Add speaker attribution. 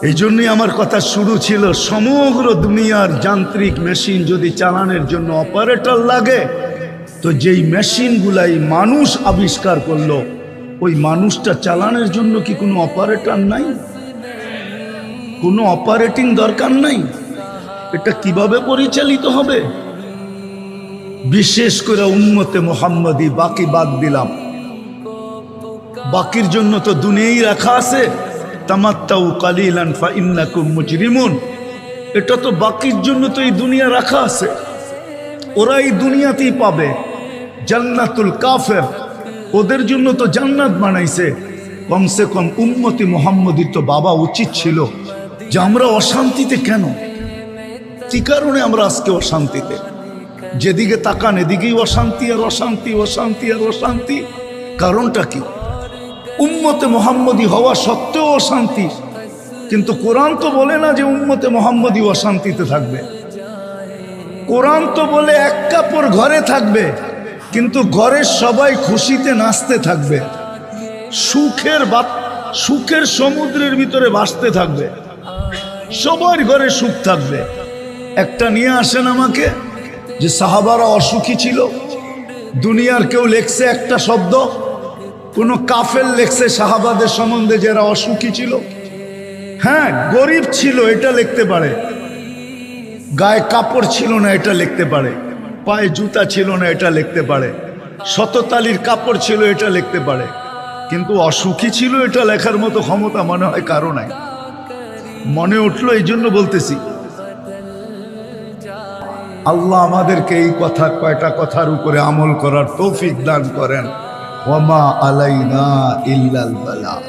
Speaker 1: এই জন্যই আমার কথা শুরু ছিল, সমগ্র দুনিয়ার যান্ত্রিক মেশিন যদি চালানোর জন্য অপারেটর লাগে, তো যেই মেশিনগুলাই মানুষ আবিষ্কার করলো, ওই মানুষটা চালানোর জন্য কি কোনো অপারেটর নাই? কোনো অপারেটিং দরকার নাই? এটা কিভাবে পরিচালিত হবে? বিশেষ করে উম্মতে মুহাম্মদী, বাকি বাদ দিলাম। বাকির জন্য তো দুনিয়াই রাখা আছে, তামাত্তাউ কালিলান ফা ইন্নাকুম মুজরিমুন। এটা তো বাকির জন্য তো এই দুনিয়া রাখা আছে, ওরা এই দুনিয়াতেই পাবে। জান্নাতুল কাফের, ওদের জন্য তো জান্নাত বানাইছে। কমসে কম উম্মতি মুহাম্মদীর তো বাবা উচিত ছিল যে আমরা অশান্তিতে কেন, কি কারণে আমরা আজকে অশান্তিতে? যেদিকে তাকান এদিকেই অশান্তি আর অশান্তি, অশান্তি আর অশান্তি। কারণটা কি? উম্মতে মুহাম্মদী হওয়া সত্ত্বেও অশান্তি। কিন্তু কোরআন তো বলে না যে উম্মতে মুহাম্মদী অশান্তিতে থাকবে। কোরআন তো বলে এক কাপড় ঘরে থাকবে, কিন্তু ঘরের সবাই খুশিতে নাচতে থাকবে, সুখের সমুদ্রের ভিতরে ভাসতে থাকবে, সবার ঘরে সুখ থাকবে। একটা নিয়ে আসেন আমাকে যে সাহাবারা অসুখী ছিল। দুনিয়ার কেউ লেখছে একটা শব্দ? কোন কাফের লেখছে সাহাবাদের সম্বন্ধে যারা অসুখী ছিল? হ্যাঁ, গরিব ছিল, এটা লিখতে পারে। গায়ে কাপড় ছিল না, এটা লিখতে পারে। পায়ে জুতা ছিল না, এটা লিখতে পারে। শততালির কাপড় ছিল, এটা লিখতে পারে। কিন্তু অসুখী ছিল, এটা লেখার মতো ক্ষমতা মনে হয় কারো নাই। মনে উঠলো, এই জন্য বলতেছি। আল্লাহ আমাদেরকে এই কথা, কয়টা কথার উপরে আমল করার তৌফিক দান করেন। ওয়ামা আলাইনা ইল্লাল বালাগ।